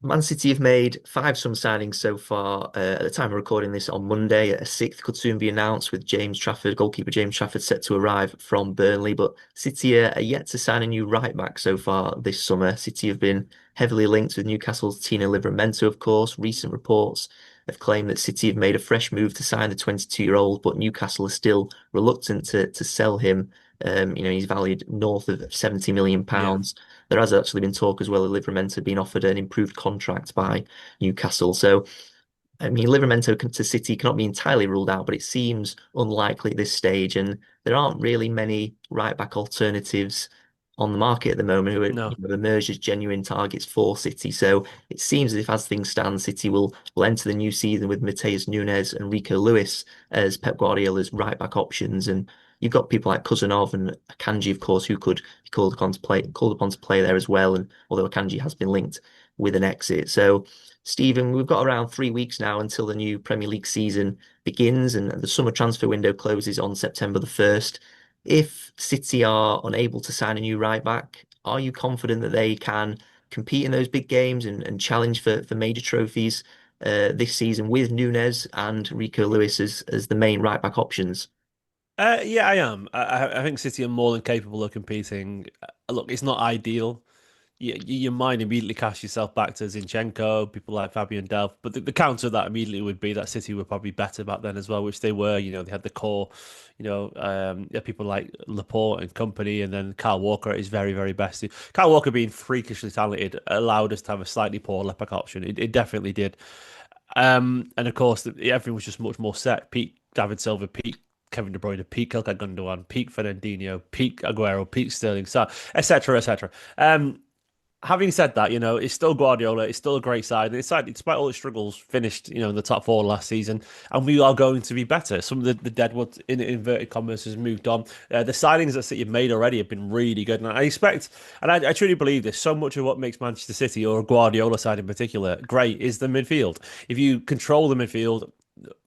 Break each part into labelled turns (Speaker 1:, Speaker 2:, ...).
Speaker 1: Man City have made five summer signings so far. At the time of recording this on Monday, a sixth could soon be announced with goalkeeper James Trafford set to arrive from Burnley. But City are yet to sign a new right back so far this summer. City have been heavily linked with Newcastle's Tino Livramento, of course. Recent reports have claimed that City have made a fresh move to sign the 22-year-old, but Newcastle are still reluctant to sell him. He's valued north of 70 million
Speaker 2: Yeah.
Speaker 1: pounds. There has actually been talk as well of Livramento being offered an improved contract by Newcastle. So, I mean, Livramento to City cannot be entirely ruled out, but it seems unlikely at this stage. And there aren't really many right back alternatives on the market at the moment who are,
Speaker 2: No.
Speaker 1: emerged as genuine targets for City. So it seems as if, as things stand, City will enter the new season with Matheus Nunes and Rico Lewis as Pep Guardiola's right back options. And you've got people like Cousinov and Akanji, of course, who could be called upon to play there as well. And although Akanji has been linked with an exit, so. Stephen, we've got around 3 weeks now until the new Premier League season begins and the summer transfer window closes on September the 1st. If City are unable to sign a new right back, are you confident that they can compete in those big games and challenge for major trophies this season with Nunes and Rico Lewis as the main right back options?
Speaker 2: Yeah, I am. I think City are more than capable of competing. Look, it's not ideal. Your mind immediately casts yourself back to Zinchenko, people like Fabian Delph. But the counter of that immediately would be that City were probably better back then as well, which they were. They had the core, people like Laporte and company, and then Kyle Walker at his very, very best. Kyle Walker being freakishly talented allowed us to have a slightly poor left back option. It definitely did. And of course, everything was just much more set. Peak David Silva, peak Kevin De Bruyne, peak Ilkay Gundogan, peak Fernandinho, peak Aguero, peak Sterling, so etc. etc. Having said that, it's still Guardiola. It's still a great side. And it's side, despite all its struggles, finished, in the top four last season. And we are going to be better. Some of the deadwood, in inverted commas, has moved on. The signings that City have made already have been really good. And I expect, and I truly believe this, so much of what makes Manchester City, or Guardiola side in particular, great is the midfield. If you control the midfield,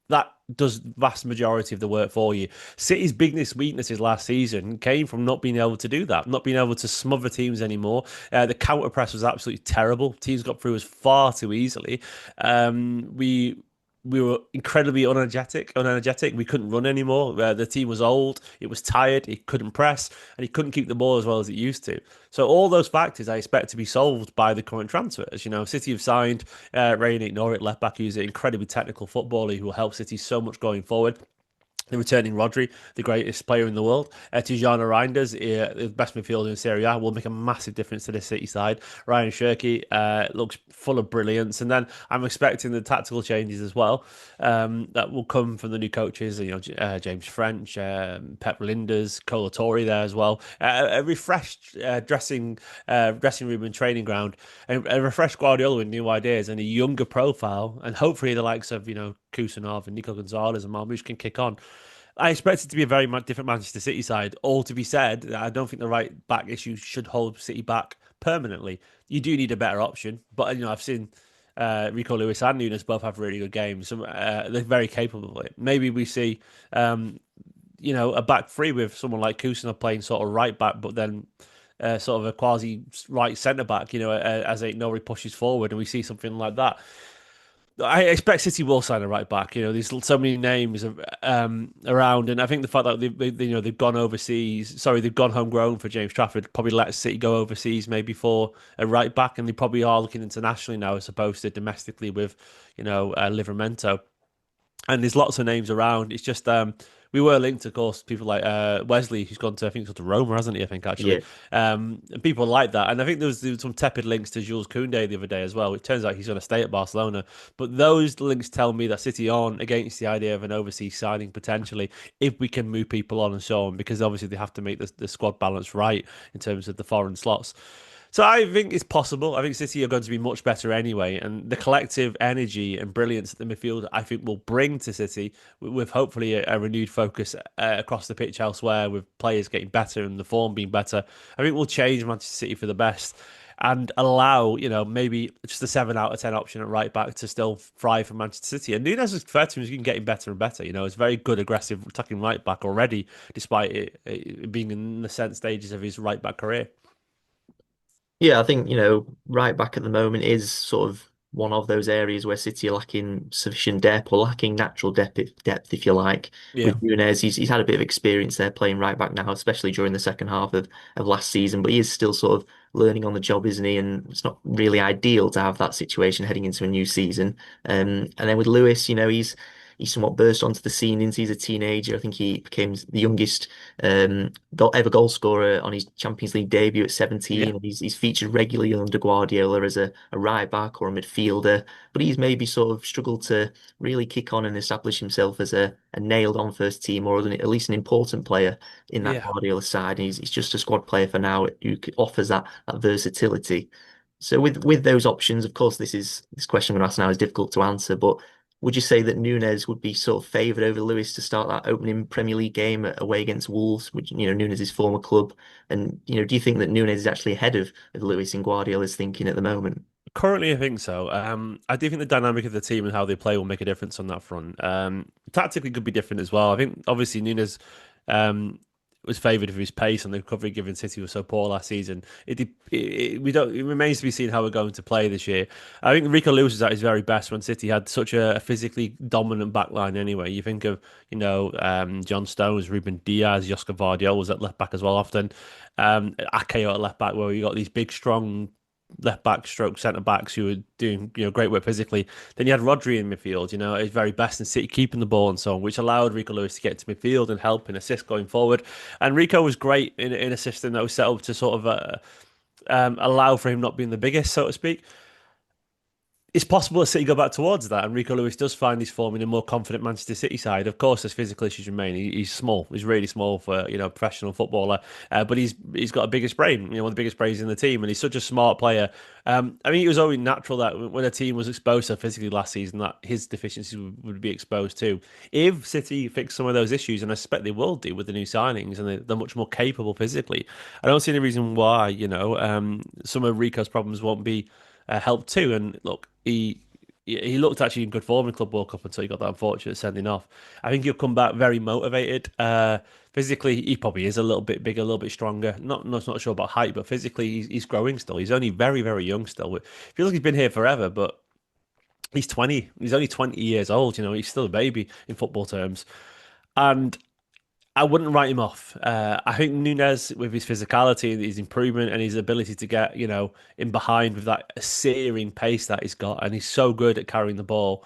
Speaker 2: that does vast majority of the work for you. City's biggest weaknesses last season came from not being able to do that, not being able to smother teams anymore. The counter press was absolutely terrible. Teams got through us far too easily. We were incredibly unenergetic. We couldn't run anymore. The team was old. It was tired. It couldn't press, and it couldn't keep the ball as well as it used to. So all those factors I expect to be solved by the current transfers. City have signed Ray Ignore left back, who's an incredibly technical footballer who will help City so much going forward. The returning Rodri, the greatest player in the world. Tijjani Reinders, the best midfielder in Serie A, will make a massive difference to the City side. Ryan Shirky looks full of brilliance. And then I'm expecting the tactical changes as well that will come from the new coaches, James French, Pep Linders, Cola Torre there as well. A refreshed dressing room and training ground, and a refreshed Guardiola with new ideas and a younger profile. And hopefully the likes of, Kusanov and Nico Gonzalez and Marmoush can kick on. I expect it to be a very different Manchester City side. All to be said, I don't think the right back issue should hold City back permanently. You do need a better option, but I've seen Rico Lewis and Nunes both have really good games. So, they're very capable of it. Maybe we see, a back three with someone like Kusanov playing sort of right back, but then sort of a quasi right centre back. As Nori pushes forward, and we see something like that. I expect City will sign a right back. There's so many names around, and I think the fact that they've gone overseas, sorry, they've gone homegrown for James Trafford, probably let City go overseas maybe for a right back, and they probably are looking internationally now as opposed to domestically with Livramento. And there's lots of names around. It's just we were linked, of course, people like Wesley, who's gone to, I think he's gone to Roma, hasn't he? I think actually,
Speaker 1: Yeah.
Speaker 2: and people like that. And I think there was some tepid links to Jules Koundé the other day as well. It turns out he's going to stay at Barcelona, but those links tell me that City aren't against the idea of an overseas signing potentially if we can move people on and so on, because obviously they have to make the squad balance right in terms of the foreign slots. So I think it's possible. I think City are going to be much better anyway, and the collective energy and brilliance that the midfield I think will bring to City, with hopefully a renewed focus across the pitch elsewhere, with players getting better and the form being better, I think will change Manchester City for the best and allow maybe just a 7 out of 10 option at right back to still thrive for Manchester City. And Nunes is fair to him, he's getting better and better. It's very good, aggressive attacking right back already, despite it being in the set stages of his right back career.
Speaker 1: Yeah, I think, right back at the moment is sort of one of those areas where City are lacking sufficient depth or lacking natural depth, if you like.
Speaker 2: Yeah,
Speaker 1: With Nunes, he's had a bit of experience there playing right back now, especially during the second half of last season, but he is still sort of learning on the job, isn't he? And it's not really ideal to have that situation heading into a new season. And then with Lewis, he's somewhat burst onto the scene since he's a teenager. I think he became the youngest ever goal scorer on his Champions League debut at
Speaker 2: yeah.
Speaker 1: 17. He's featured regularly under Guardiola as a right back or a midfielder, but he's maybe sort of struggled to really kick on and establish himself as a nailed on first team or at least an important player in that
Speaker 2: Yeah.
Speaker 1: Guardiola side. And he's just a squad player for now who offers that versatility. So with those options, of course, this question I'm going to ask now is difficult to answer, but would you say that Nunes would be sort of favoured over Lewis to start that opening Premier League game away against Wolves, which, Nunes' former club? And, do you think that Nunes is actually ahead of Lewis in Guardiola's thinking at the moment?
Speaker 2: Currently, I think so. I do think the dynamic of the team and how they play will make a difference on that front. Tactically could be different as well. I think obviously Nunes um, was favoured for his pace and the recovery given City was so poor last season. We don't. It remains to be seen how we're going to play this year. I think Rico Lewis was at his very best when City had such a physically dominant backline. Anyway, you think of John Stones, Ruben Diaz, Oscar Vardiol was at left back as well often. Akayo at left back, where you got these big, strong left back stroke centre backs who were doing great work physically. Then you had Rodri in midfield, at his very best in City keeping the ball and so on, which allowed Rico Lewis to get to midfield and help and assist going forward. And Rico was great in a system that was set up to sort of allow for him not being the biggest, so to speak. It's possible that City go back towards that, and Rico Lewis does find his form in a more confident Manchester City side. Of course, as physical issues remain, he's small. He's really small for a professional footballer, but he's got a biggest brain. One of the biggest brains in the team, and he's such a smart player. I mean, it was only natural that when a team was exposed so physically last season, that his deficiencies would be exposed too. If City fix some of those issues, and I expect they will do with the new signings, and they're much more capable physically, I don't see any reason why some of Rico's problems won't be helped too. And look, he looked actually in good form in Club World Cup until he got that unfortunate sending off. I think he'll come back very motivated. Physically, he probably is a little bit bigger, a little bit stronger. Not sure about height, but physically, he's growing still. He's only very, very young still. It feels like he's been here forever, but he's 20. He's only 20 years old. He's still a baby in football terms. And I wouldn't write him off. I think Nunes, with his physicality, his improvement, and his ability to get, in behind with that searing pace that he's got, and he's so good at carrying the ball.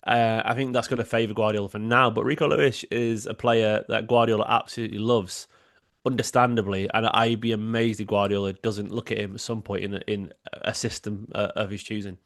Speaker 2: I think that's going to favour Guardiola for now. But Rico Lewis is a player that Guardiola absolutely loves, understandably, and I'd be amazed if Guardiola doesn't look at him at some point in a system of his choosing.